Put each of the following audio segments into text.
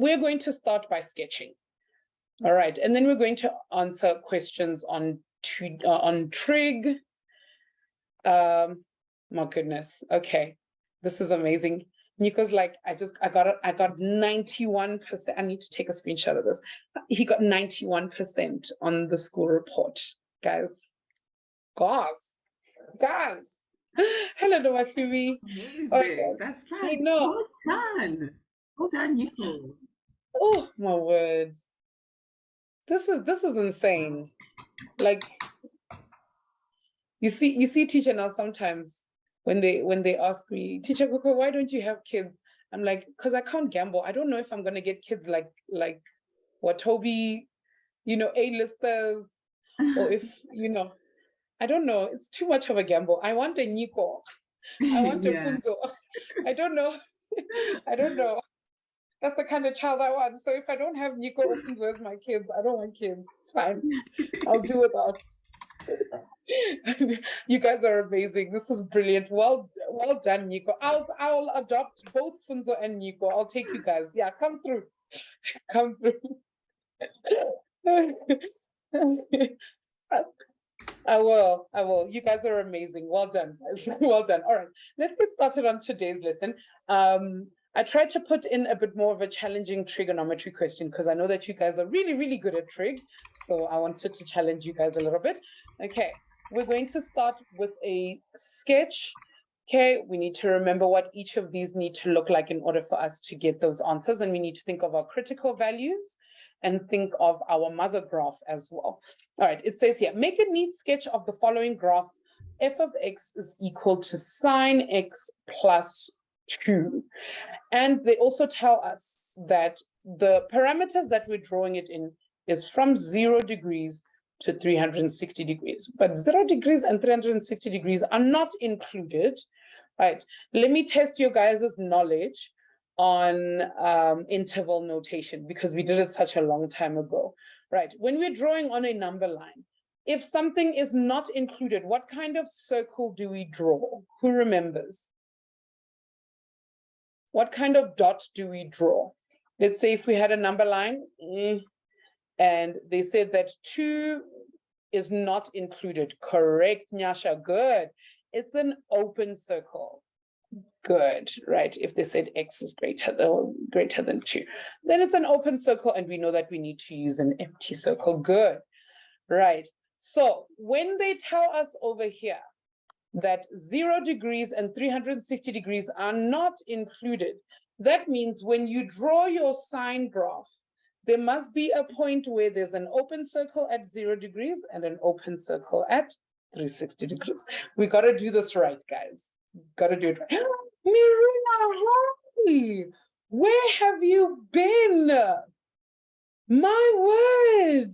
we're going to start by sketching. All right, and then we're going to answer questions on trig. My goodness. Okay, this is amazing. Nico's like, I got 91%. I need to take a screenshot of this. He got 91% on the school report, guys. Guys. Hello, Noashimi. Amazing. Okay. That's like, I know. well done. Well done, Nico. Oh my word. This is insane. Like, you see, teacher now sometimes when they ask me, Teacher Coco, why don't you have kids? I'm like, because I can't gamble. I don't know if I'm gonna get kids like Watobe, A-listers, or if, I don't know. It's too much of a gamble. I want a Nico. I want a Funzo. I don't know. I don't know. That's the kind of child I want. So if I don't have Nico or Funzo as my kids, I don't want kids. It's fine. I'll do without. You guys are amazing. This is brilliant. Well done, Nico. I'll adopt both Funzo and Nico. I'll take you guys. Yeah, come through. Come through. I will. You guys are amazing. Well done. Well done. All right, let's get started on today's lesson. I tried to put in a bit more of a challenging trigonometry question because I know that you guys are really, really good at trig. So I wanted to challenge you guys a little bit. Okay, we're going to start with a sketch. Okay, we need to remember what each of these need to look like in order for us to get those answers. And we need to think of our critical values and think of our mother graph as well. All right, it says here, make a neat sketch of the following graph. F of x is equal to sine x plus 2. And they also tell us that the parameters that we're drawing it in is from 0 degrees to 360 degrees. But 0 degrees and 360 degrees are not included. Right, let me test your guys' knowledge on interval notation because we did it such a long time ago. Right, when we're drawing on a number line, if something is not included, what kind of circle do we draw? Who remembers? What kind of dot do we draw? Let's say if we had a number line and they said that 2 is not included. Correct, Nyasha, good. It's an open circle. Good, right? If they said x is greater than 2, then it's an open circle and we know that we need to use an empty circle. Good, right? So when they tell us over here that 0 degrees and 360 degrees are not included, that means when you draw your sine graph, there must be a point where there's an open circle at 0 degrees and an open circle at 360 degrees. We got to do this right, guys. Got to do it right. Miruna, hi! Where have you been? My word!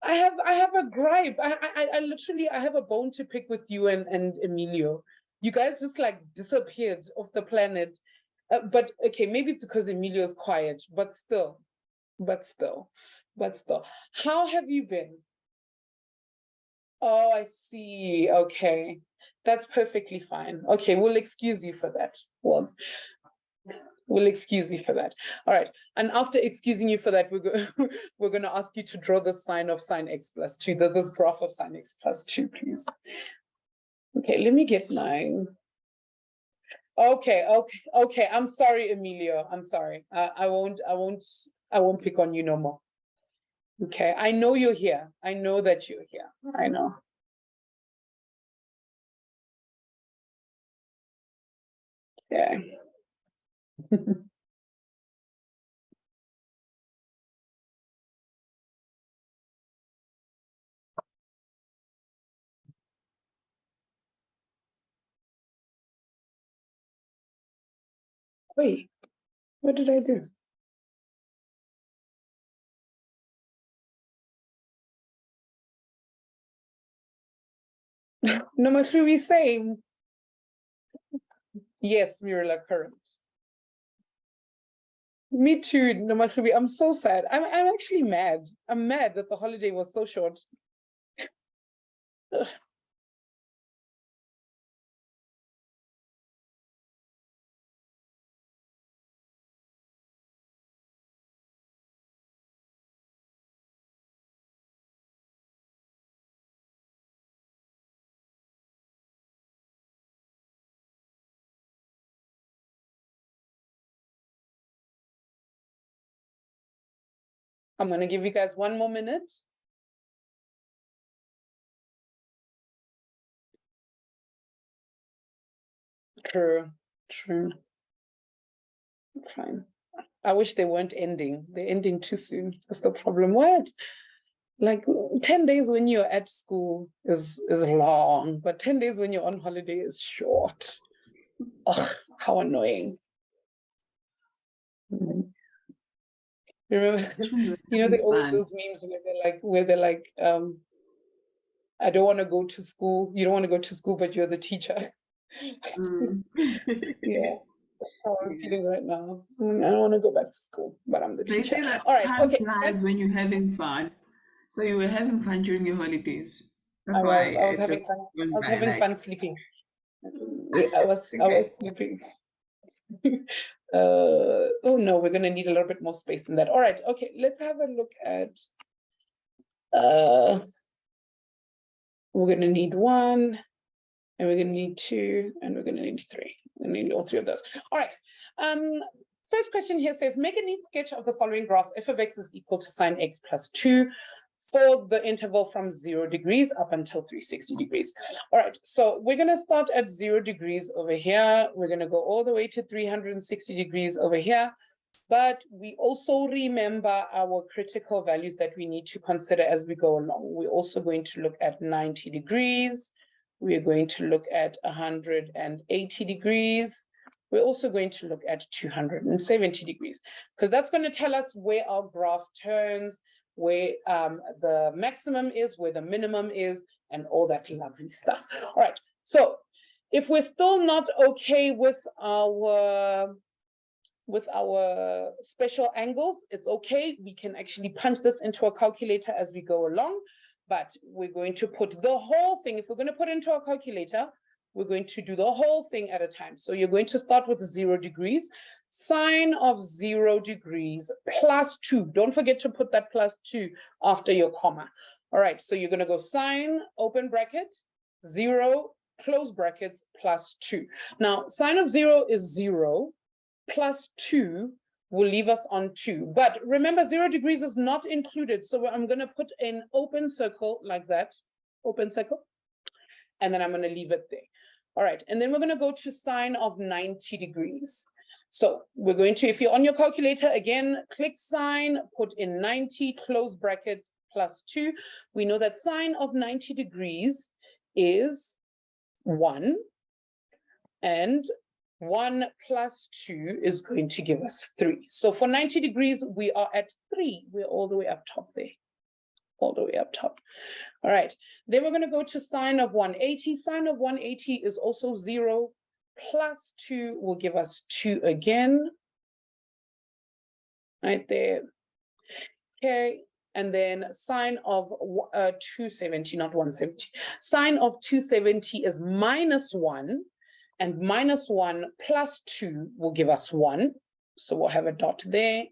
I have a gripe. I literally have a bone to pick with you and Emilio. You guys just like disappeared off the planet. But okay, maybe it's because Emilio's quiet, but still. How have you been? Oh, I see. Okay. That's perfectly fine. Okay, we'll excuse you for that. Well, we'll excuse you for that. All right. And after excusing you for that, we're going to ask you to draw the sign of sine x plus 2, this graph of sine x plus 2, please. Okay, let me get mine. Okay. I'm sorry, Emilio. I'm sorry. I won't pick on you no more. Okay, I know you're here. I know that you're here. I know. Okay. Wait, what did I do? Number 3, same. Yes, Mirala, current. Me too, number 3. I'm so sad. I'm actually mad. I'm mad that the holiday was so short. I'm going to give you guys 1 more minute. True. Fine. I wish they weren't ending. They're ending too soon. That's the problem. What? Like 10 days when you're at school is long, but 10 days when you're on holiday is short. Oh, how annoying. Remember, there are all those memes where they're like, I don't want to go to school. You don't want to go to school, but you're the teacher. Yeah. That's how I'm feeling right now. I don't want to go back to school, but I'm the teacher. They say that all right, time flies when you're having fun. So you were having fun during your holidays. That's why I was having fun. I was having fun sleeping. I was sleeping. Oh no, we're gonna need a little bit more space than that. All right, okay, let's have a look at we're gonna need 1, and we're gonna need 2, and we're gonna need 3. We need all 3 of those. All right. First question here says, make a neat sketch of the following graph. F of x is equal to sine x plus 2 for the interval from 0 degrees up until 360 degrees. All right, so we're going to start at 0 degrees over here. We're going to go all the way to 360 degrees over here. But we also remember our critical values that we need to consider as we go along. We're also going to look at 90 degrees. We're going to look at 180 degrees. We're also going to look at 270 degrees, because that's going to tell us where our graph turns, where the maximum is, where the minimum is, and all that lovely stuff. All right, so if we're still not okay with our special angles, it's okay. We can actually punch this into a calculator as we go along, but we're going to put the whole thing. If we're going to put into a calculator, we're going to do the whole thing at a time. So you're going to start with 0 degrees. Sine of 0 degrees plus 2. Don't forget to put that plus 2 after your comma. All right, so you're going to go sine, open bracket, 0, close brackets, plus 2. Now, sine of 0 is 0, plus 2 will leave us on 2. But remember, 0 degrees is not included. So I'm going to put an open circle like that, open circle, and then I'm going to leave it there. All right, and then we're going to go to sine of 90 degrees. So we're going to, if you're on your calculator, again, click sine, put in 90, close bracket, plus 2. We know that sine of 90 degrees is 1, and 1 plus 2 is going to give us 3. So for 90 degrees, we are at 3. We're all the way up top there. All the way up top. All right, then we're going to go to sine of 180. Sine of 180 is also 0, plus 2 will give us 2 again. Right there. Okay, and then sine of 270, not 170. Sine of 270 is minus 1, and minus 1 plus 2 will give us 1. So we'll have a dot there.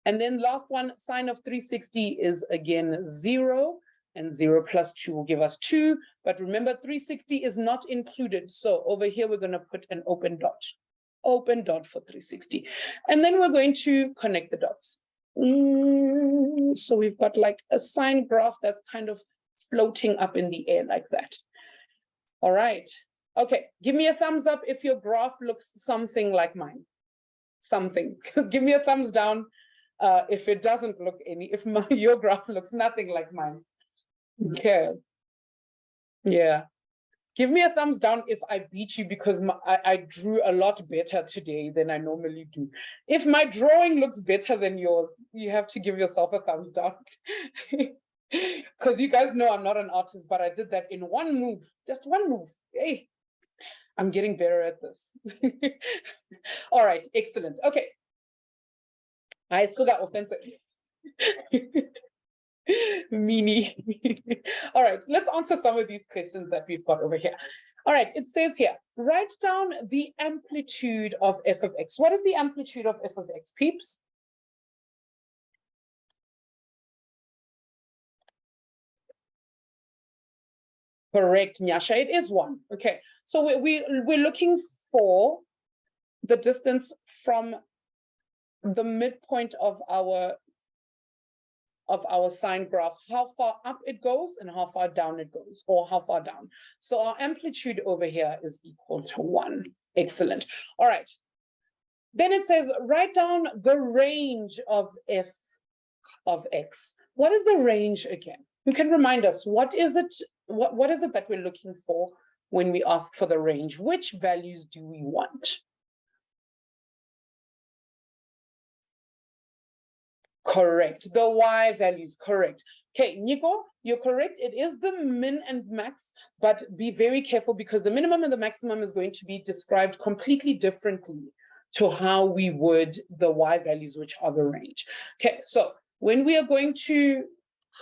And then last one, sine of 360 is again 0, and 0 plus 2 will give us 2. But remember, 360 is not included. So over here, we're going to put an open dot for 360. And then we're going to connect the dots. So we've got like a sine graph that's kind of floating up in the air like that. All right. Okay, give me a thumbs up if your graph looks something like mine. Something. Give me a thumbs down. If it doesn't look if your graph looks nothing like mine. Okay. Yeah. Give me a thumbs down if I beat you, because I drew a lot better today than I normally do. If my drawing looks better than yours, you have to give yourself a thumbs down. Because you guys know I'm not an artist, but I did that in one move, just one move. Hey, I'm getting better at this. All right, excellent. Okay. I still got offensive. Meanie. All right, let's answer some of these questions that we've got over here. All right, it says here, write down the amplitude of f of x. What is the amplitude of f of x, peeps? Correct, Nyasha, it is 1. Okay, so we're looking for the distance from the midpoint of our of our sine graph, how far up it goes and how far down it goes, or how far down. So our amplitude over here is equal to 1. Excellent. All right. Then it says, write down the range of f of x. What is the range again? You can remind us, what is it that we're looking for when we ask for the range? Which values do we want? Correct. The y values, correct. Okay, Nico, you're correct. It is the min and max, but be very careful because the minimum and the maximum is going to be described completely differently to how we would the y values, which are the range. Okay, so when we are going to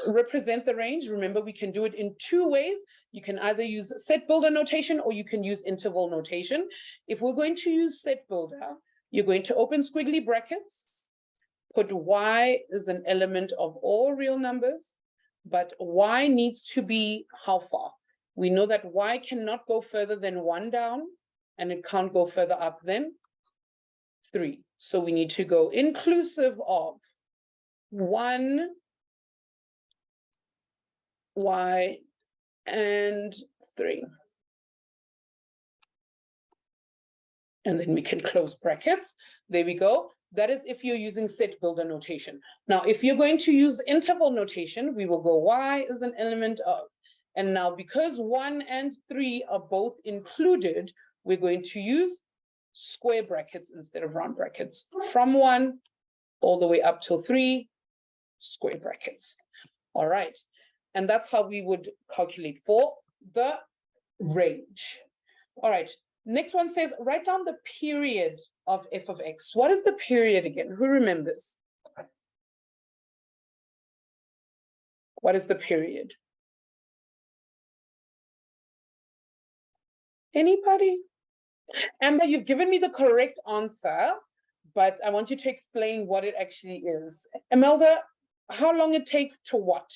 represent the range, remember we can do it in 2 ways. You can either use set builder notation or you can use interval notation. If we're going to use set builder, you're going to open squiggly brackets, put y is an element of all real numbers, but y needs to be how far? We know that y cannot go further than 1 down, and it can't go further up than 3. So we need to go inclusive of 1, y, and 3. And then we can close brackets. There we go. That is if you're using set builder notation. Now, if you're going to use interval notation, we will go y is an element of. And now because 1 and 3 are both included, we're going to use square brackets instead of round brackets. From 1 all the way up till 3, square brackets. All right. And that's how we would calculate for the range. All right. Next one says, write down the period of f of x. What is the period again? Who remembers? What is the period? Anybody? Amber, you've given me the correct answer, but I want you to explain what it actually is. Imelda, how long it takes to what?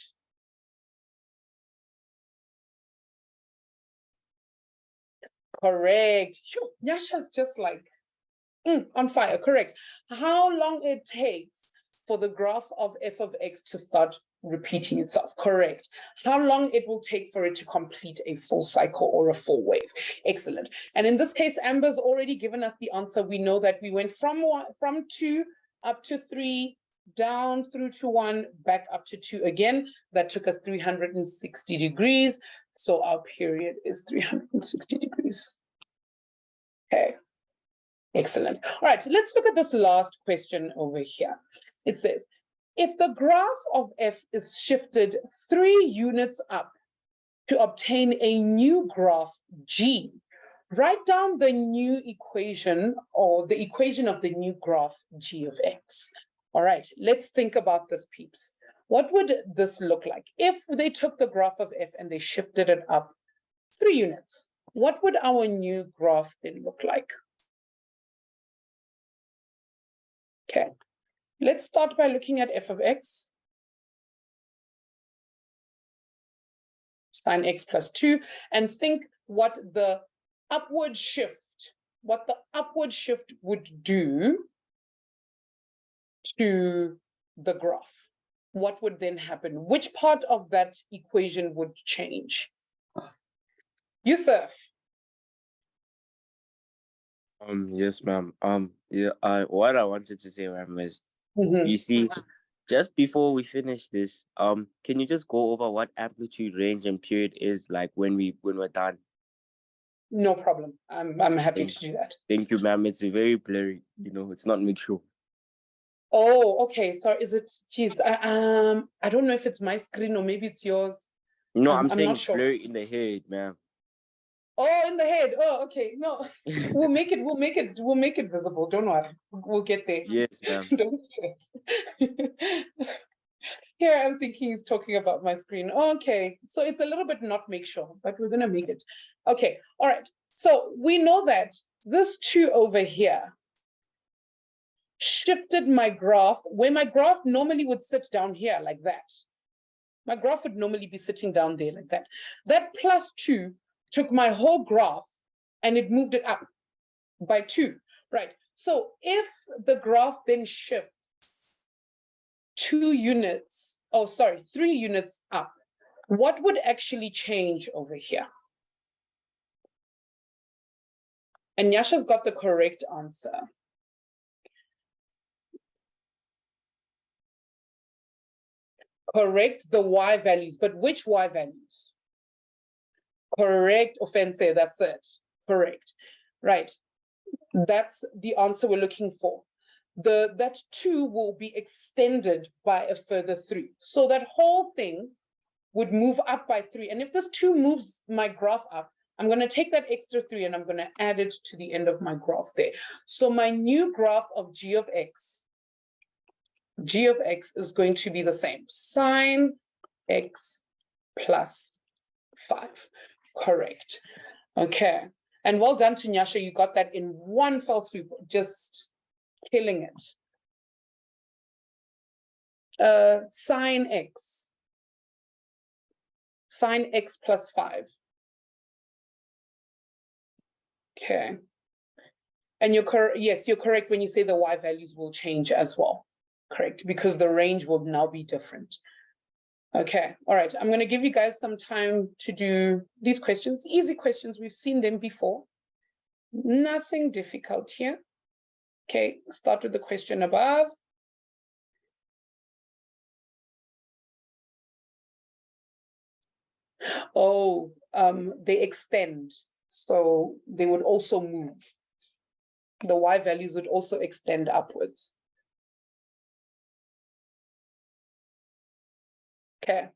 Correct. Nyasha's just like on fire. Correct. How long it takes for the graph of f of x to start repeating itself? Correct. How long it will take for it to complete a full cycle or a full wave? Excellent. And in this case, Amber's already given us the answer. We know that we went from 2 up to 3, down through to 1, back up to 2 again. That took us 360 degrees. So our period is 360 degrees. Okay, excellent. All right, let's look at this last question over here. It says, if the graph of f is shifted 3 units up to obtain a new graph g, write down the new equation or the equation of the new graph g of x. All right, let's think about this, peeps. What would this look like if they took the graph of f and they shifted it up 3 units? What would our new graph then look like? Okay, let's start by looking at f of x. Sine x plus 2, and think what the upward shift would do to the graph. What would then happen? Which part of that equation would change? Yusuf. Yes, ma'am. What I wanted to say, ma'am, is you see, just before we finish this, can you just go over what amplitude, range, and period is like when we're done? No problem. I'm happy to do that. Thank you, ma'am. It's very blurry, it's not make sure. Oh, okay. So is it, geez, I don't know if it's my screen or maybe it's yours. No, I'm saying not it's sure. blurry in the head, ma'am. Oh, in the head. Oh, okay. No, we'll make it visible. Don't worry. We'll get there. Yes, ma'am. Don't stress. Here I'm thinking he's talking about my screen. Okay, so it's a little bit not make sure, but we're gonna make it. Okay, all right. So we know that this 2 over here shifted my graph, where my graph normally would sit down here like that. My graph would normally be sitting down there like that. That plus 2 took my whole graph and it moved it up by 2, right? So if the graph then shifts 2 units oh, sorry, 3 units up, what would actually change over here? And Yasha's got the correct answer. Correct the y values, but which y values? Correct, Offense, that's it. Correct. Right. That's the answer we're looking for. That 2 will be extended by a further 3. So that whole thing would move up by 3. And if this 2 moves my graph up, I'm going to take that extra 3 and I'm going to add it to the end of my graph there. So my new graph of g of x is going to be the same. Sine x plus 5. Correct. Okay. And well done to Nyasha. You got that in one fell swoop, just killing it. Sine x plus 5. Okay. And yes, you're correct when you say the y values will change as well. Correct, because the range will now be different. Okay, all right. I'm going to give you guys some time to do these questions. Easy questions. We've seen them before. Nothing difficult here. Okay, start with the question above. Oh, they extend. So they would also move. The y values would also extend upwards. Okay.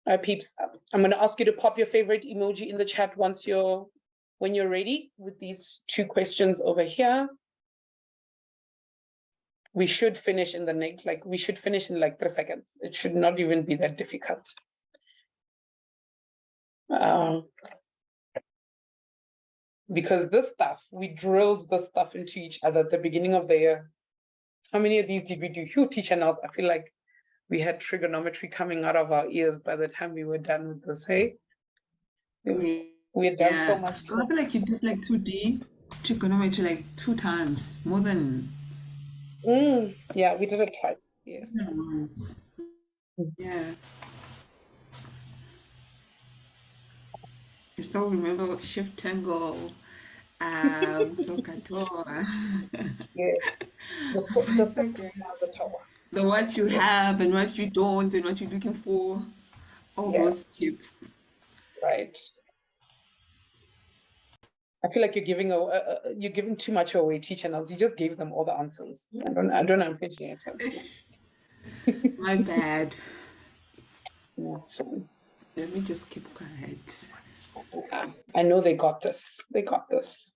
All right, peeps. I'm going to ask you to pop your favorite emoji in the chat when you're ready with these 2 questions over here. We should finish in the next, we should finish in 3 seconds. It should not even be that difficult. Because this stuff, we drilled the stuff into each other at the beginning of the year. How many of these did we do? Huge teacher now. I feel like we had trigonometry coming out of our ears by the time we were done with this, hey? We had done so much. I feel like you did 2D trigonometry 2 times, more than. Yeah, we did it twice. Yes. Yeah. I still remember shift tangle, Sokator. Yes. The what you have and what you don't and what you're looking for. All those tips. Right. I feel like you're giving too much away, teacher. Now you just gave them all the answers. I don't appreciate it. My bad. That's fine. Let me just keep quiet. I know they got this. They got this.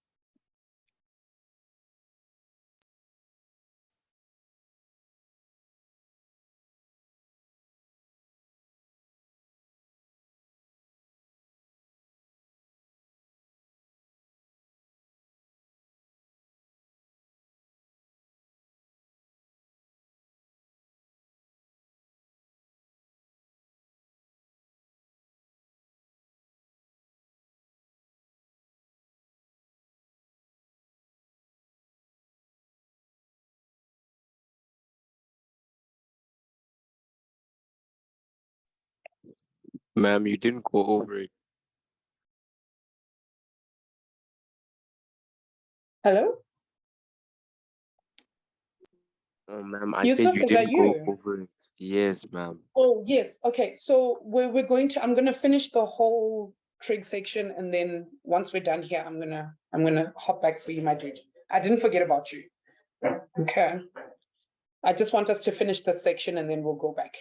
Ma'am, you didn't go over it. Hello? Oh, ma'am, I Yusuf, said you is that didn't go you? over it. Yes, ma'am. Oh, yes. Okay. So I'm going to finish the whole trig section, and then once we're done here, I'm gonna hop back for you, my dude. I didn't forget about you. Okay. I just want us to finish this section and then we'll go back.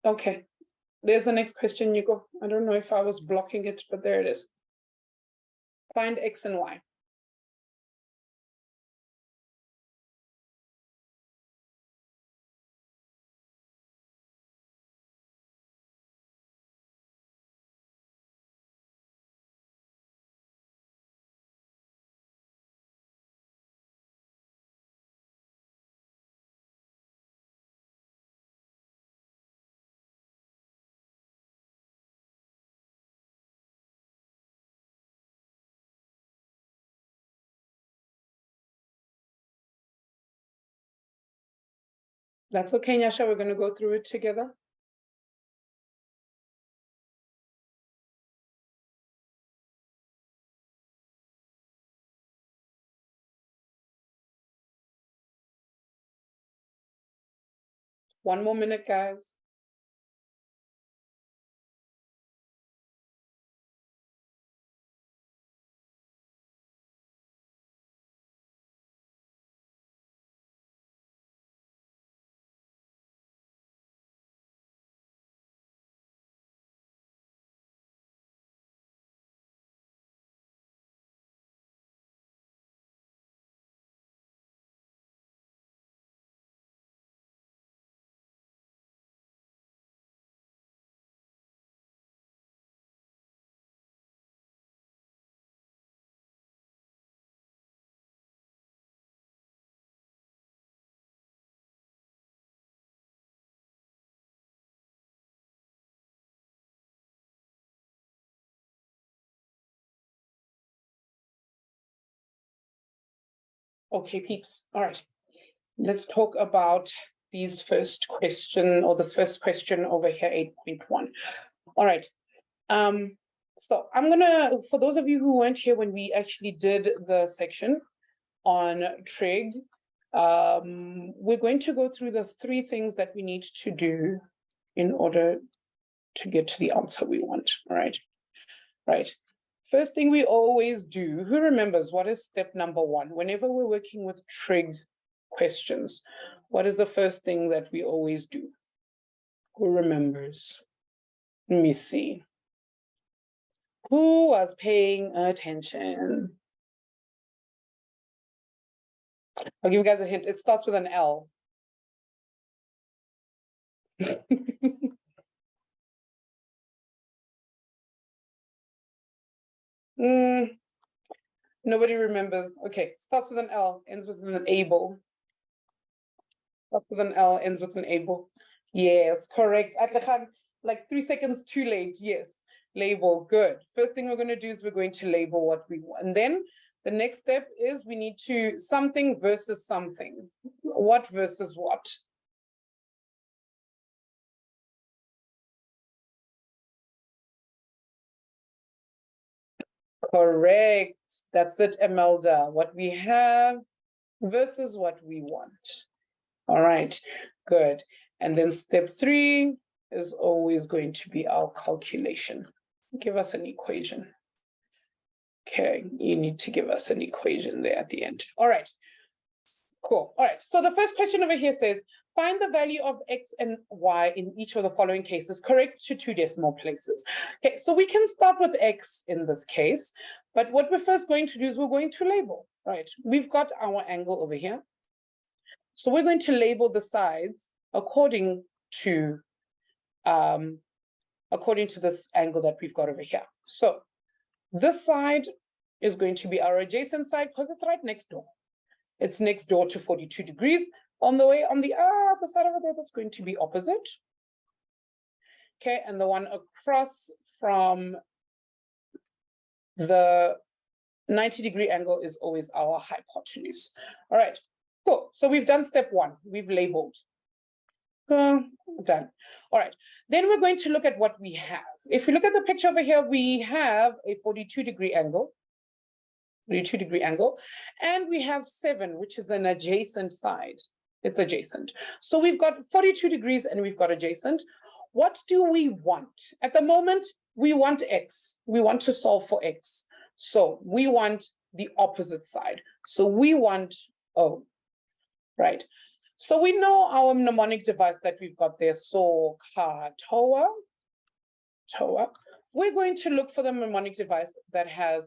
Okay, there's the next question, Nico. I don't know if I was blocking it, but there it is. Find X and Y. That's okay, Nyasha, we're going to go through it together. One more minute, guys. Okay, peeps. All right. Let's talk about these first question, or this first question over here, 8.1. All right. So I'm gonna, for those of you who weren't here when we actually did the section on trig, we're going to go through the 3 things that we need to do in order to get to the answer we want. All right. Right. First thing we always do, who remembers what is step number 1? Whenever we're working with trig questions, what is the first thing that we always do? Who remembers? Let me see. Who was paying attention? I'll give you guys a hint. It starts with an L. Nobody remembers. Okay, starts with an L, ends with an able. Starts with an L, ends with an able. Yes, correct. Like 3 seconds too late. Yes, label. Good. First thing we're going to do is we're going to label what we want. And then the next step is we need to something versus something. What versus what? Correct. That's it, Imelda. What we have versus what we want. All right, good. And then step 3 is always going to be our calculation. Give us an equation. Okay, you need to give us an equation there at the end. All right, cool. All right, so the first question over here says, find the value of X and Y in each of the following cases, correct to 2 decimal places. Okay, so we can start with X in this case, but what we're first going to do is we're going to label, right? We've got our angle over here. So we're going to label the sides according to this angle that we've got over here. So this side is going to be our adjacent side because it's right next door. It's next door to 42 degrees. On the way on the other side over there, that's going to be opposite. Okay, and the one across from the 90-degree angle is always our hypotenuse. All right, cool. So we've done step 1. We've labeled. Done. All right, then we're going to look at what we have. If we look at the picture over here, we have a 42-degree angle. 42-degree angle, and we have 7, which is an adjacent side. It's adjacent. So we've got 42 degrees and we've got adjacent. What do we want? At the moment, we want X. We want to solve for X. So we want the opposite side. So we want O, right? So we know our mnemonic device that we've got there, so, ka, toa, toa. We're going to look for the mnemonic device that has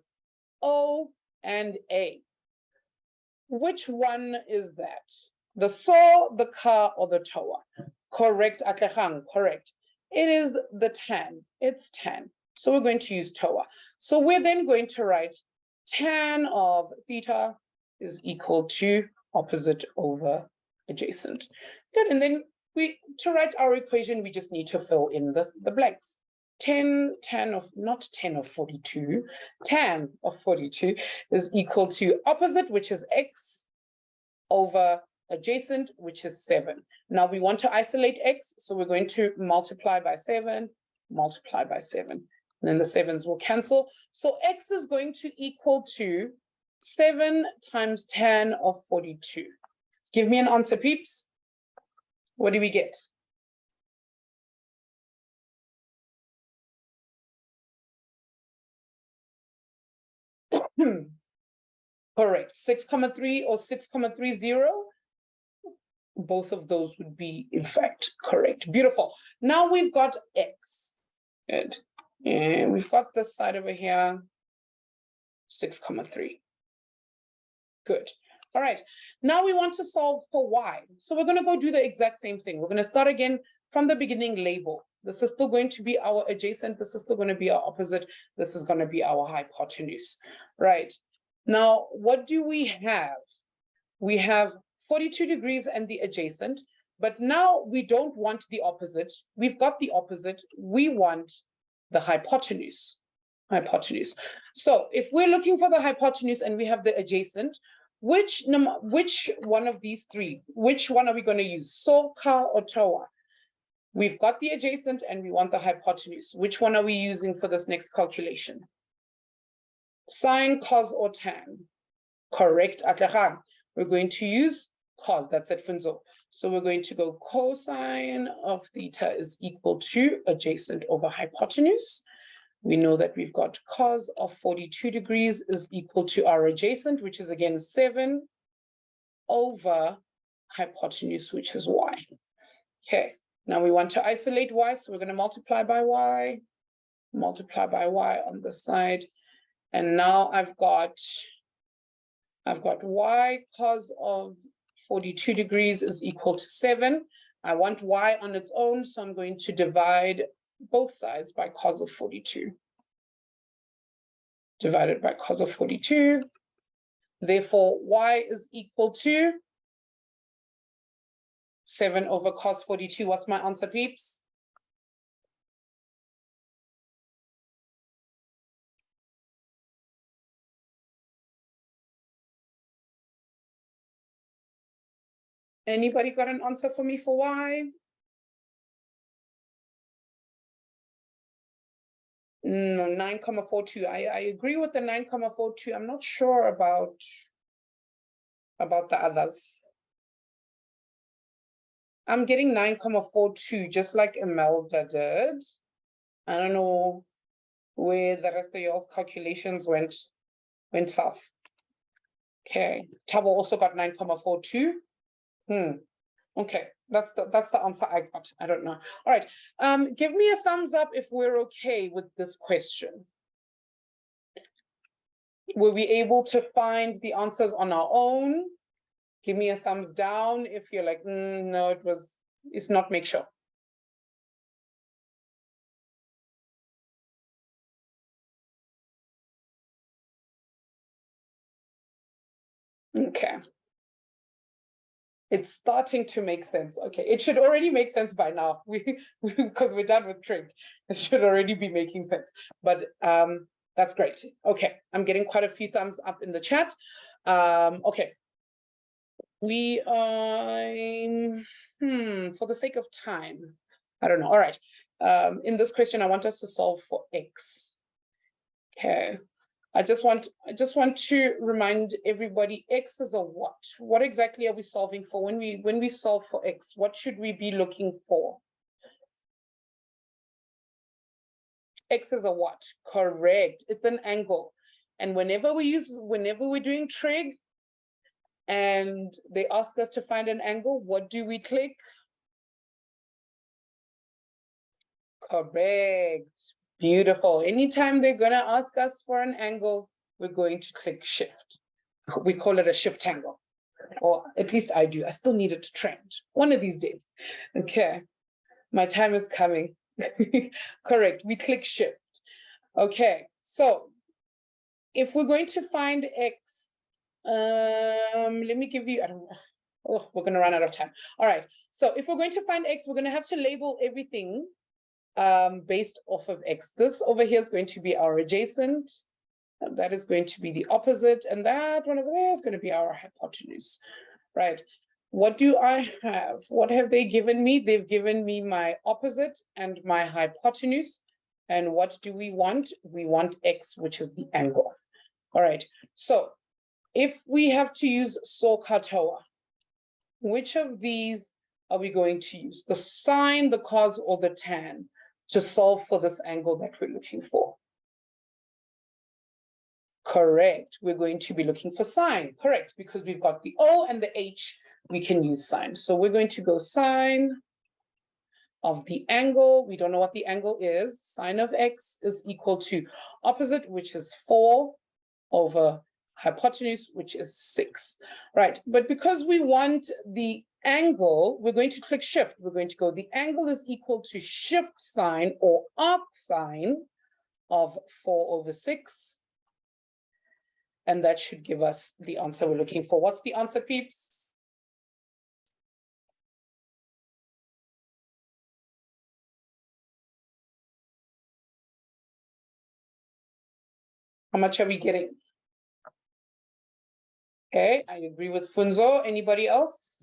O and A. Which one is that? The so, the ka, or the toa? Correct, Atlehang, correct. It is the tan, it's tan. So we're going to use toa. So we're then going to write tan of theta is equal to opposite over adjacent. Good, and then to write our equation, we just need to fill in the blanks. 10 of, not 10 of 42, tan of 42 is equal to opposite, which is x, over adjacent, which is 7. Now we want to isolate x, so we're going to multiply by 7, multiply by 7. And then the 7s will cancel. So x is going to equal to 7 times tan of 42. Give me an answer, peeps. What do we get? Correct. 6,3 or 6,30. Both of those would be, in fact, correct. Beautiful. Now we've got x. Good. And we've got this side over here, 6,3. Good. All right. Now we want to solve for y. So we're going to go do the exact same thing. We're going to start again from the beginning label. This is still going to be our adjacent. This is still going to be our opposite. This is going to be our hypotenuse. Right. Now, what do we have? We have 42 degrees and the adjacent, but now we don't want the opposite. We've got the opposite. We want the hypotenuse. Hypotenuse. So if we're looking for the hypotenuse and we have the adjacent, which one of these three, which one are we going to use? So, ka, or toa? We've got the adjacent and we want the hypotenuse. Which one are we using for this next calculation? Sine, cos, or tan? Correct, Atlehang. We're going to use cos, that's at Funzo. So we're going to go cosine of theta is equal to adjacent over hypotenuse. We know that we've got cos of 42 degrees is equal to our adjacent, which is again 7 over hypotenuse, which is y. Okay, now we want to isolate y, so we're going to multiply by y on this side. And now I've got y cos of 42 degrees is equal to 7. I want y on its own, so I'm going to divide both sides by cos of 42. Divided by cos of 42. Therefore, y is equal to 7 over cos 42. What's my answer, peeps? Anybody got an answer for me for y? No, 9,42. I agree with the 9,42. I'm not sure about the others. I'm getting 9,42, just like Imelda did. I don't know where the rest of y'all's calculations went south. Okay, Tabo also got 9,42. Okay, that's the answer I got. I don't know. All right, give me a thumbs up if we're okay with this question. Were we able to find the answers on our own? Give me a thumbs down if you're like, no, it's not, make sure. Okay. It's starting to make sense. Okay, it should already make sense by now. Because we're done with trig. It should already be making sense. But that's great. Okay, I'm getting quite a few thumbs up in the chat. Okay. We for the sake of time, I don't know. All right. In this question, I want us to solve for x. Okay. I just want to remind everybody, x is a what? What exactly are we solving for? When we solve for x, what should we be looking for? X is a what? Correct. It's an angle. And whenever we're doing trig, and they ask us to find an angle, what do we click? Correct. Beautiful. Anytime they're going to ask us for an angle, we're going to click shift. We call it a shift angle, or at least I do. I still need it to trend one of these days. Okay, my time is coming. Correct. We click shift. Okay, so if we're going to find x, let me give you, I don't know. Oh, we're going to run out of time. All right. So if we're going to find x, we're going to have to label everything based off of x. This over here is going to be our adjacent. And that is going to be the opposite. And that one over there is going to be our hypotenuse. Right. What do I have? What have they given me? They've given me my opposite and my hypotenuse. And what do we want? We want x, which is the angle. All right. So if we have to use SOHCAHTOA, which of these are we going to use? The sine, the cos, or the tan to solve for this angle that we're looking for? Correct. We're going to be looking for sine. Correct, because we've got the O and the H, we can use sine. So we're going to go sine of the angle. We don't know what the angle is. Sine of x is equal to opposite, which is 4 over hypotenuse, which is 6. Right, but because we want the angle, we're going to click shift. We're going to go, the angle is equal to shift sine or arc sine of 4 over 6. And that should give us the answer we're looking for. What's the answer, peeps? How much are we getting? Okay, I agree with Funzo. Anybody else?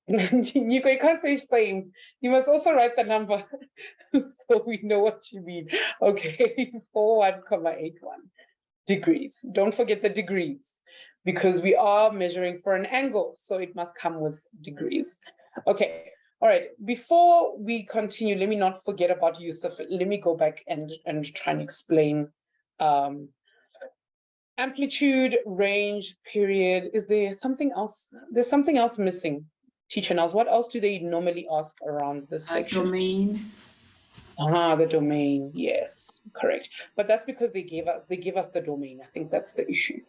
You can't say same. You must also write the number so we know what you mean. Okay, 41,81 degrees. Don't forget the degrees because we are measuring for an angle, so it must come with degrees. Okay, all right. Before we continue, let me not forget about Yusuf. Let me go back and try and explain amplitude, range, period. Is there something else? There's something else missing. Teacher Nels, what else do they normally ask around this section? Domain. The domain, yes, correct. But that's because they give us the domain. I think that's the issue.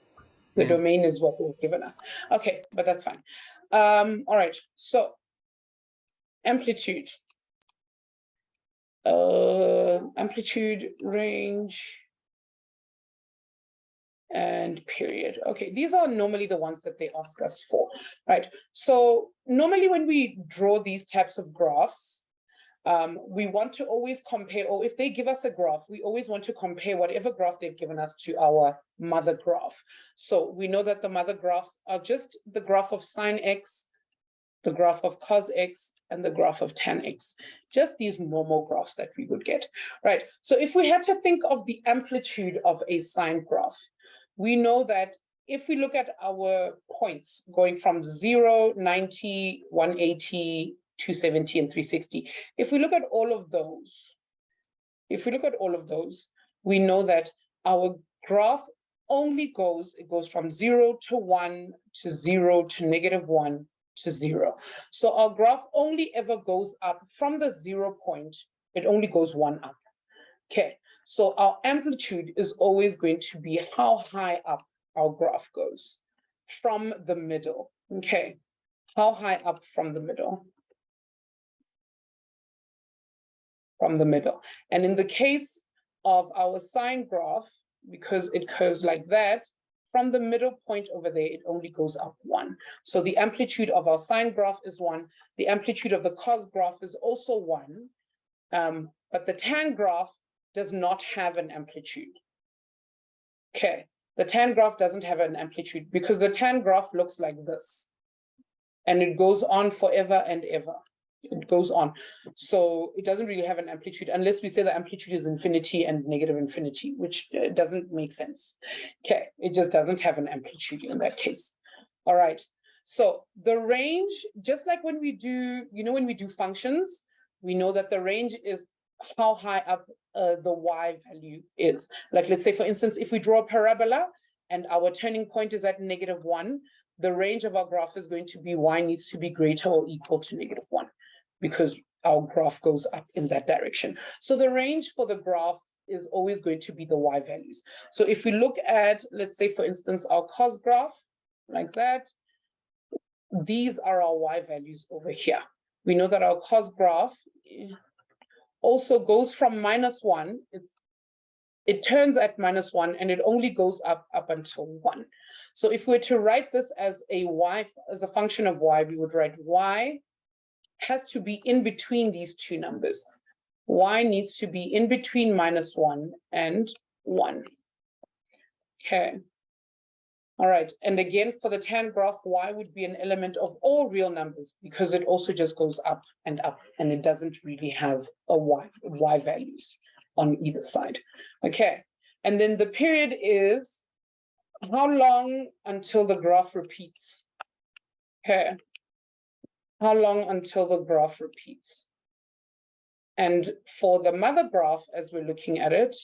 The domain is what they've given us. Okay, but that's fine. All right, so amplitude. Amplitude, range, and period. Okay, these are normally the ones that they ask us for, right? So normally when we draw these types of graphs, we want to always compare, or if they give us a graph, we always want to compare whatever graph they've given us to our mother graph. So we know that the mother graphs are just the graph of sine x, the graph of cos x, and the graph of tan x. Just these normal graphs that we would get, right? So if we had to think of the amplitude of a sine graph, we know that if we look at our points going from 0, 90, 180, 270, and 360, if we look at all of those, we know that our graph only goes from 0 to 1 to 0 to -1 to 0. So our graph only ever goes up from the 0 point, it only goes 1 up. Okay, so our amplitude is always going to be how high up our graph goes from the middle. Okay, how high up from the middle? From the middle. And in the case of our sine graph, because it curves like that, from the middle point over there, it only goes up 1. So the amplitude of our sine graph is 1. The amplitude of the cos graph is also 1. But the tan graph does not have an amplitude. Okay, the tan graph doesn't have an amplitude because the tan graph looks like this. And it goes on forever and ever. It goes on. So it doesn't really have an amplitude unless we say the amplitude is infinity and negative infinity, which doesn't make sense. Okay, it just doesn't have an amplitude in that case. All right, so the range, just like when we do, when we do functions, we know that the range is how high up the y value is. Like, let's say, for instance, if we draw a parabola and our turning point is at -1, the range of our graph is going to be y needs to be greater or equal to -1, because our graph goes up in that direction. So the range for the graph is always going to be the y values. So if we look at, let's say, for instance, our cos graph, like that, these are our y values over here. We know that our cos graph also goes from -1. It turns at -1 and it only goes up until 1. So if we were to write this as a function of y, we would write y has to be in between these two numbers. Y needs to be in between -1 and 1. Okay. All right. And again, for the tan graph, y would be an element of all real numbers because it also just goes up, and it doesn't really have a y values on either side. Okay. And then the period is how long until the graph repeats? Okay. How long until the graph repeats? And for the mother graph, as we're looking at it,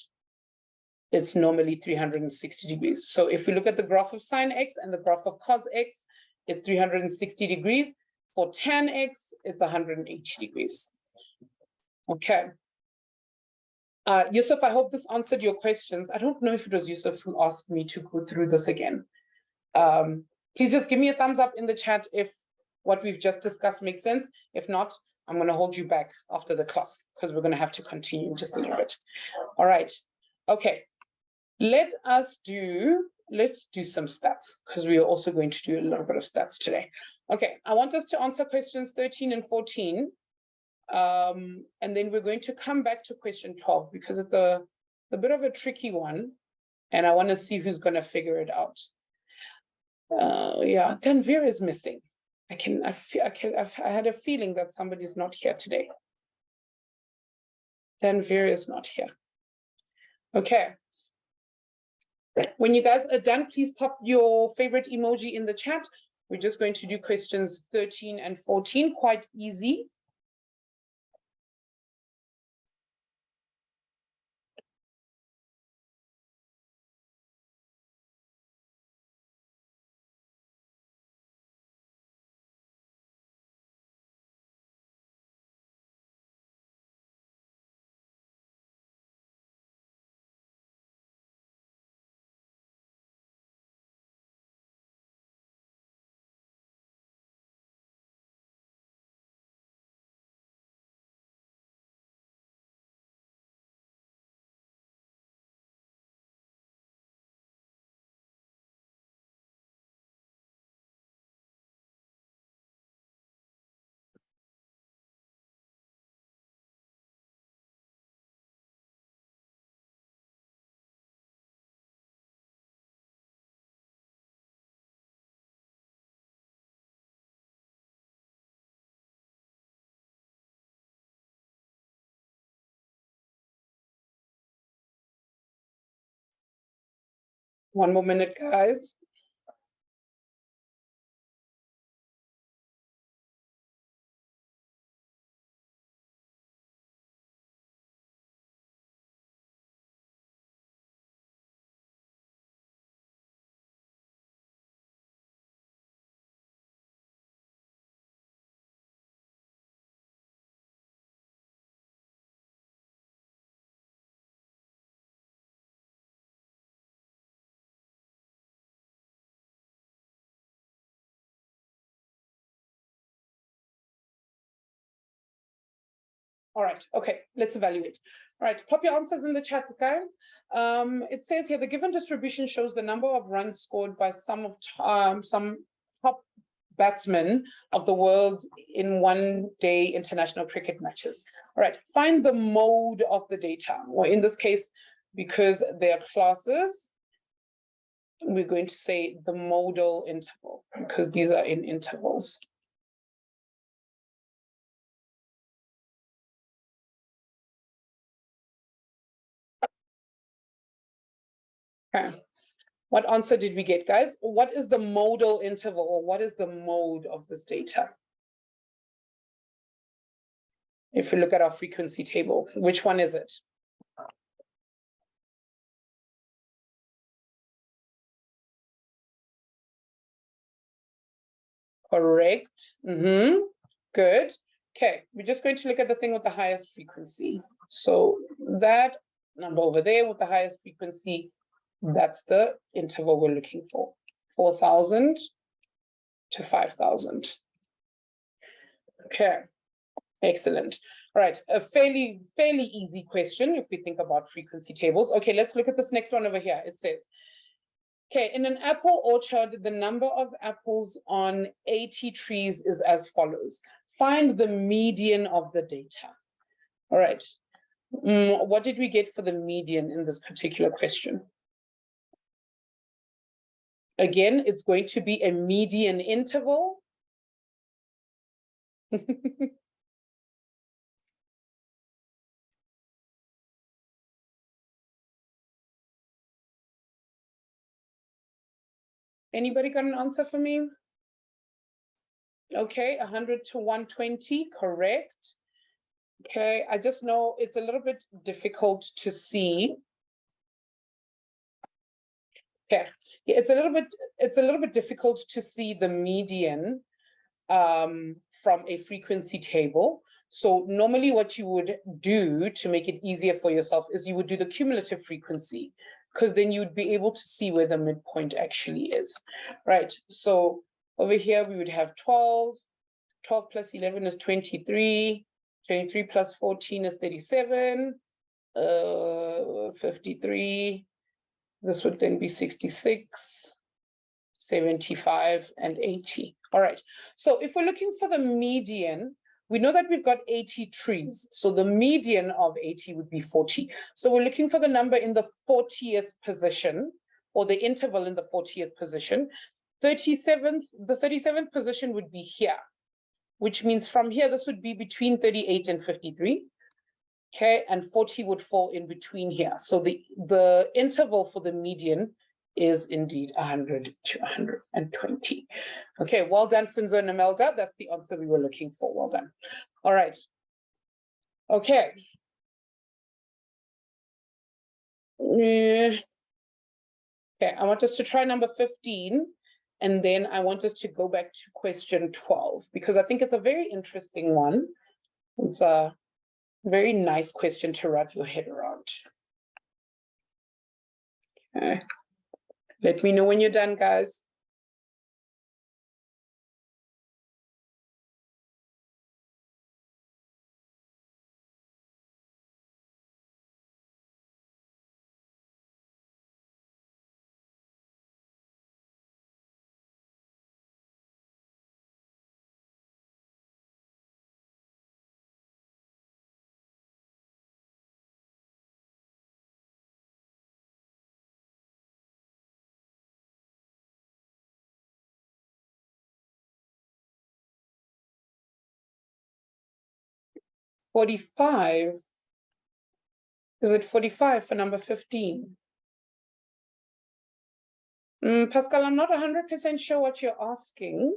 it's normally 360 degrees. So if we look at the graph of sine x and the graph of cos x, it's 360 degrees. For tan x, it's 180 degrees. Okay. Yusuf, I hope this answered your questions. I don't know if it was Yusuf who asked me to go through this again. Please just give me a thumbs up in the chat if what we've just discussed makes sense. If not, I'm going to hold you back after the class because we're going to have to continue just a little bit. All right. Okay. Let's do some stats because we are also going to do a little bit of stats today. Okay. I want us to answer questions 13 and 14. And then we're going to come back to question 12 because it's a bit of a tricky one. And I want to see who's going to figure it out. Yeah, Tanvir is missing. I had a feeling that somebody's not here today. Tanvir is not here. Okay. When you guys are done, please pop your favorite emoji in the chat. We're just going to do questions 13 and 14, quite easy. One more minute, guys. All right, okay, let's evaluate. All right, pop your answers in the chat, guys. It says here, the given distribution shows the number of runs scored by some top batsmen of the world in one-day international cricket matches. All right, find the mode of the data, or in this case, because they are classes, we're going to say the modal interval, because these are in intervals. Okay. What answer did we get, guys? What is the modal interval, or what is the mode of this data? If we look at our frequency table, which one is it? Correct. Good. Okay, we're just going to look at the thing with the highest frequency. So that number over there with the highest frequency, that's the interval we're looking for, 4,000 to 5,000. Okay, excellent. All right, a fairly easy question if we think about frequency tables. Okay, let's look at this next one over here. It says, okay, in an apple orchard, the number of apples on 80 trees is as follows. Find the median of the data. All right, what did we get for the median in this particular question? Again, it's going to be a median interval. Anybody got an answer for me? Okay, 100 to 120, correct. Okay, I just know it's a little bit difficult to see. Okay, yeah, it's a little bit difficult to see the median from a frequency table. So normally what you would do to make it easier for yourself is you would do the cumulative frequency, because then you'd be able to see where the midpoint actually is, right? So over here we would have 12, 12 plus 11 is 23, 23 plus 14 is 37, 53, this would then be 66, 75, and 80. All right, so if we're looking for the median, we know that we've got 80 trees. So the median of 80 would be 40. So we're looking for the number in the 40th position, or the interval in the 40th position. The 37th position would be here, which means from here, this would be between 38 and 53. Okay, and 40 would fall in between here. So the interval for the median is indeed 100 to 120. Okay, well done, Funzo and Imelda. That's the answer we were looking for. Well done. All right. Okay. Okay, I want us to try number 15, and then I want us to go back to question 12, because I think it's a very interesting one. It's a very nice question to wrap your head around. Okay. Let me know when you're done, guys. $45. Is it 45 for number 15? Pascal, I'm not 100% sure what you're asking.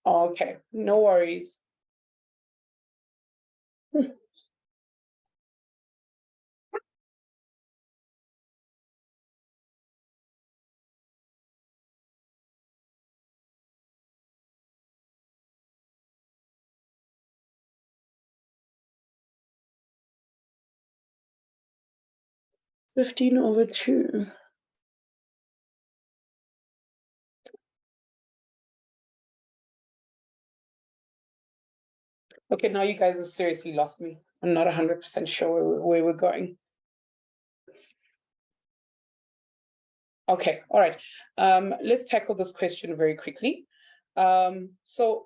Okay, no worries. (15/2). Okay, now you guys have seriously lost me. I'm not 100% sure where we're going. Okay, all right. Let's tackle this question very quickly. So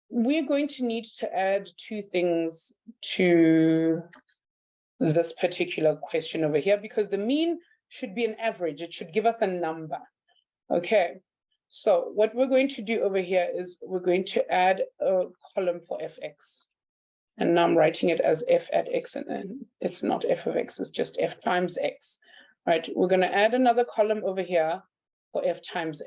we're going to need to add two things to this particular question over here, because the mean should be an average. It should give us a number. Okay, so what we're going to do over here is we're going to add a column for fx. And now I'm writing it as f at x, and then it's not f of x, it's just f times x. Right, we're going to add another column over here for f times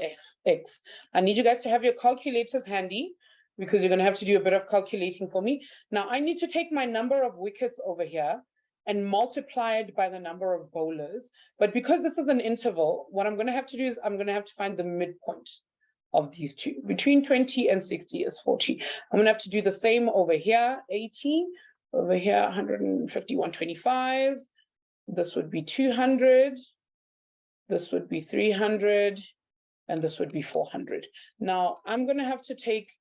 x. I need you guys to have your calculators handy, because you're going to have to do a bit of calculating for me. Now I need to take my number of wickets over here and multiply it by the number of bowlers. But because this is an interval, what I'm going to have to do is I'm going to have to find the midpoint of these two. Between 20 and 60 is 40. I'm going to have to do the same over here, 80, over here, 150, 125. This would be 200. This would be 300. And this would be 400. Now, I'm going to have to take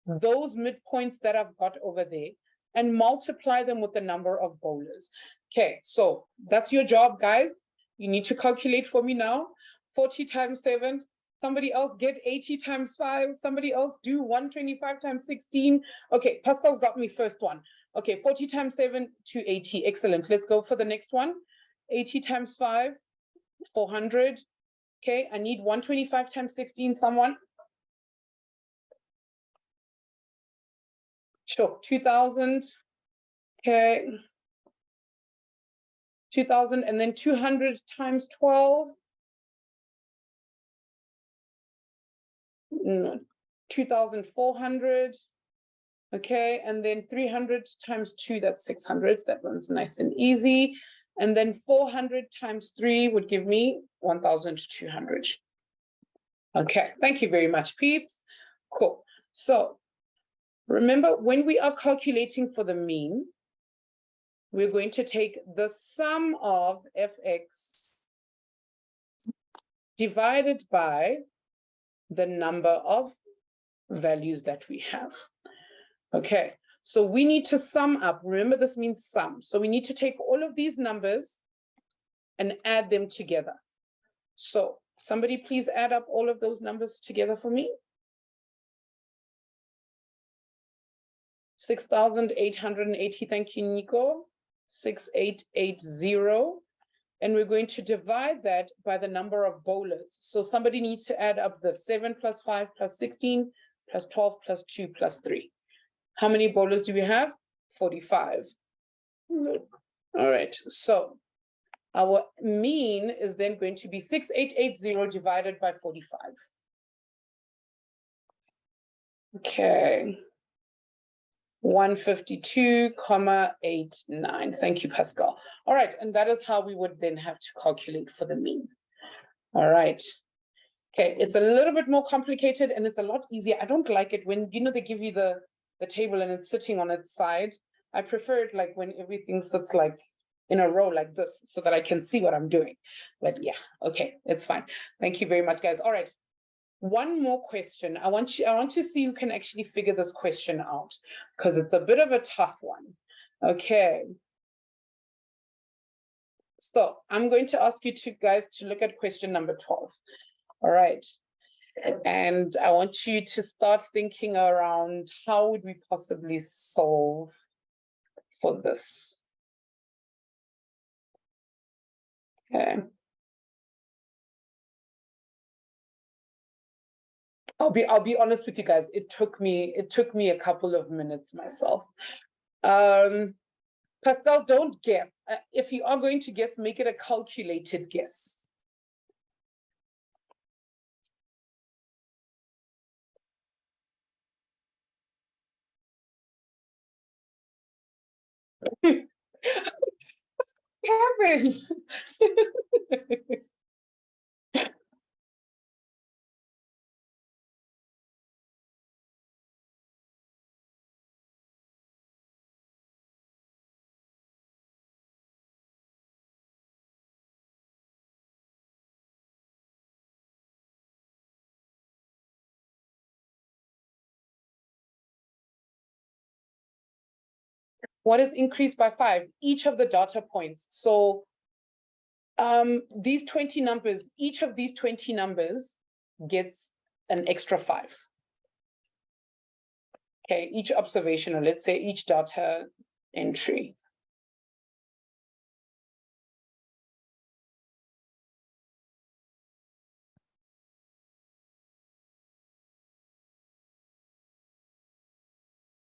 those midpoints that I've got over there and multiply them with the number of bowlers. Okay, so that's your job, guys. You need to calculate for me now. 40 times 7. Somebody else get 80 times 5. Somebody else do 125 times 16. Okay, Pascal's got me first one. Okay, 40 times 7 to 80. Excellent. Let's go for the next one. 80 times 5, 400. Okay, I need 125 times 16. Someone? Sure, 2000. Okay. 2000, and then 200 times 12. No, 2,400. Okay, and then 300 times 2, that's 600. That one's nice and easy. And then 400 times 3 would give me 1,200. Okay, thank you very much, peeps. Cool. So remember, when we are calculating for the mean, we're going to take the sum of fx divided by the number of values that we have. Okay, so we need to sum up. Remember, this means sum. So we need to take all of these numbers and add them together. So somebody please add up all of those numbers together for me. 6,880, thank you, Nico. 6880. And we're going to divide that by the number of bowlers. So somebody needs to add up the 7 plus 5 plus 16 plus 12 plus 2 plus 3. How many bowlers do we have? 45. All right, so our mean is then going to be 6880 divided by 45. Okay. 152,89. Thank you, Pascal. All right, and that is how we would then have to calculate for the mean. All right. Okay, it's a little bit more complicated and it's a lot easier. I don't like it when, you know, they give you the table and it's sitting on its side. I prefer it like when everything sits like in a row like this so that I can see what I'm doing. But yeah, okay, it's fine. Thank you very much, guys. All right. One more question. I want to see who can actually figure this question out, because it's a bit of a tough one. Okay. So I'm going to ask you guys to look at question number 12. All right. And I want you to start thinking around how would we possibly solve for this. Okay. I'll be honest with you guys. It took me a couple of minutes myself. Pascal, don't guess. If you are going to guess, make it a calculated guess. What happened? What is increased by 5? Each of the data points. So these 20 numbers, each of these 20 numbers gets an extra 5. Okay, each observation, or let's say each data entry.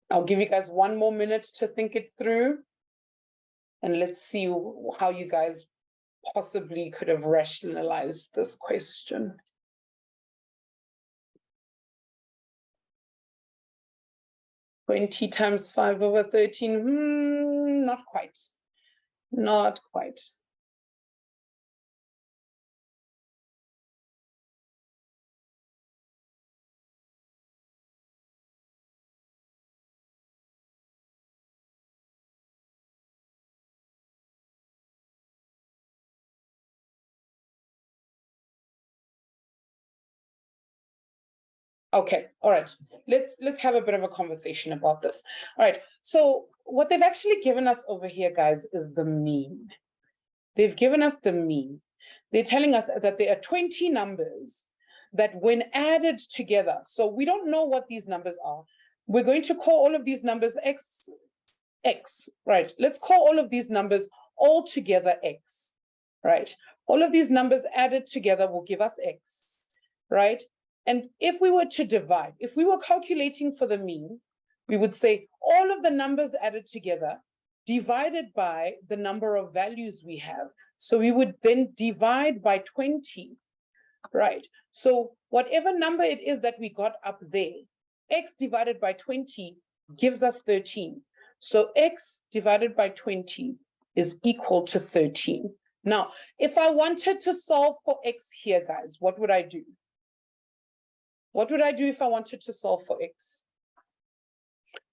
I'll give you guys 1 more minute to think it through. And let's see how you guys possibly could have rationalized this question. (20 times 5/13? Not quite. Not quite. Okay, all right. Let's have a bit of a conversation about this. All right. So what they've actually given us over here, guys, is the mean. They've given us the mean. They're telling us that there are 20 numbers that when added together, so we don't know what these numbers are. We're going to call all of these numbers x, right? Let's call all of these numbers all together x, right? All of these numbers added together will give us x, right? And if we were to divide, if we were calculating for the mean, we would say all of the numbers added together divided by the number of values we have. So we would then divide by 20, right? So whatever number it is that we got up there, x divided by 20 gives us 13. So x divided by 20 is equal to 13. Now, if I wanted to solve for x here, guys, what would I do? What would I do if I wanted to solve for x?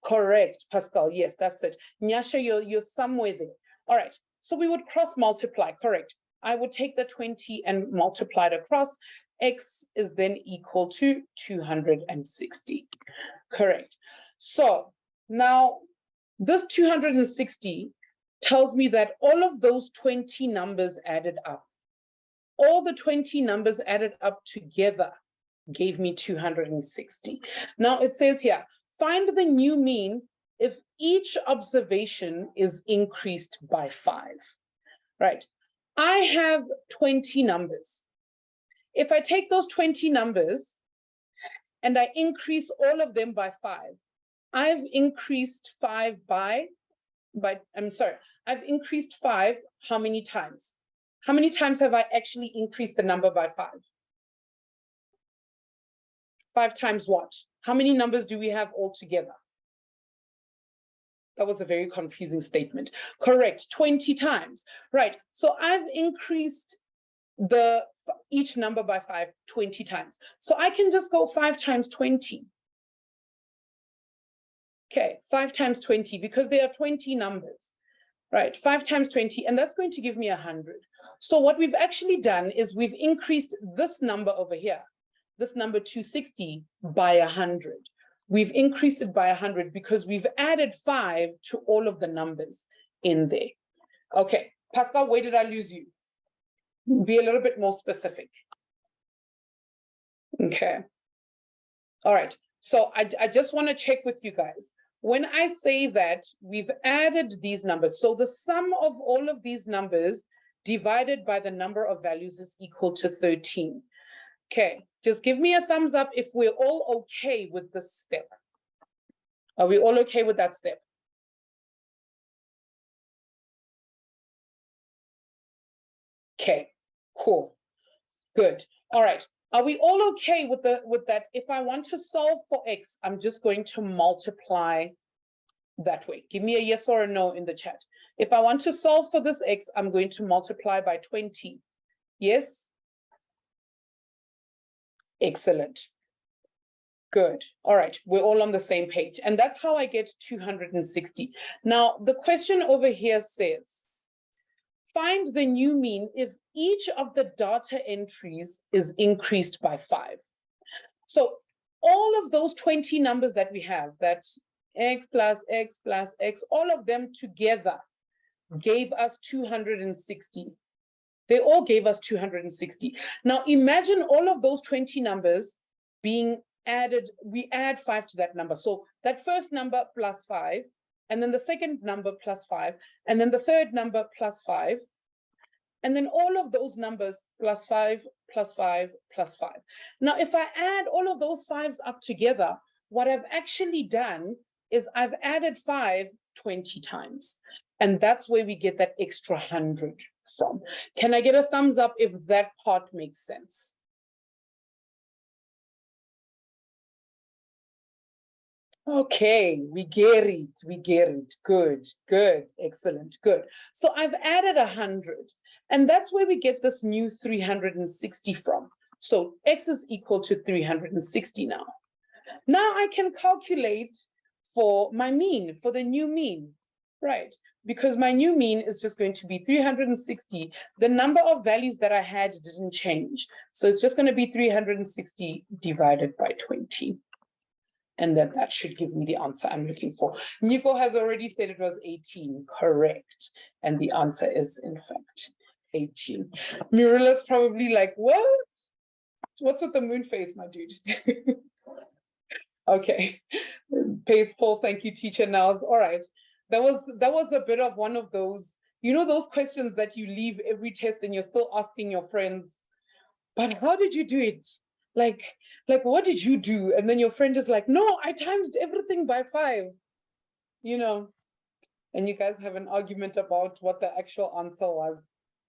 Correct, Pascal. Yes, that's it. Nyasha, you're somewhere there. All right. So we would cross multiply. Correct. I would take the 20 and multiply it across. X is then equal to 260. Correct. So now this 260 tells me that all of those 20 numbers added up, all the 20 numbers added up together gave me 260. Now it says here, find the new mean if each observation is increased by 5, right? I have 20 numbers. If I take those 20 numbers and I increase all of them by 5, I've increased 5 I've increased 5 how many times? How many times have I actually increased the number by 5? 5 times what? How many numbers do we have altogether? That was a very confusing statement. Correct, 20 times. Right, so I've increased each number by 5, 20 times. So I can just go 5 times 20. Okay, 5 times 20, because there are 20 numbers. Right, 5 times 20, and that's going to give me 100. So what we've actually done is we've increased this number over here, this number 260, by 100. We've increased it by 100 because we've added 5 to all of the numbers in there. Okay, Pascal, where did I lose you? Be a little bit more specific. Okay. All right, so I just want to check with you guys. When I say that we've added these numbers, so the sum of all of these numbers divided by the number of values is equal to 13. Okay, just give me a thumbs up if we're all okay with this step. Are we all okay with that step? Okay, cool, good. All right, are we all okay with that? If I want to solve for x, I'm just going to multiply that way. Give me a yes or a no in the chat. If I want to solve for this x, I'm going to multiply by 20. Yes? Excellent. Good. All right, we're all on the same page. And that's how I get 260. Now, the question over here says, find the new mean if each of the data entries is increased by 5. So all of those 20 numbers that we have, that x plus x plus x, all of them together gave us 260. They all gave us 260. Now imagine all of those 20 numbers being added. We add 5 to that number. So that first number plus 5, and then the second number plus 5, and then the third number plus 5, and then all of those numbers plus 5, plus 5, plus 5. Now, if I add all of those 5s up together, what I've actually done is I've added 5 20 times. And that's where we get that extra 100 from. Can I get a thumbs up if that part makes sense? Okay, we get it, good, excellent, good. So I've added 100, and that's where we get this new 360 from. So X is equal to 360 now. Now I can calculate for my mean, for the new mean, right? Because my new mean is just going to be 360. The number of values that I had didn't change. So it's just going to be 360 divided by 20. And then that should give me the answer I'm looking for. Nico has already said it was 18, correct. And the answer is, in fact, 18. Murilla's probably like, what? What's with the moon face, my dude? Okay. Pace Paul, thank you, teacher Nels. All right. That was a bit of one of those, you know, those questions that you leave every test and you're still asking your friends, but how did you do it? Like, what did you do? And then your friend is like, no, I times everything by 5, you know, and you guys have an argument about what the actual answer was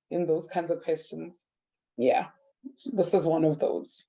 in those kinds of questions. Yeah, this is one of those.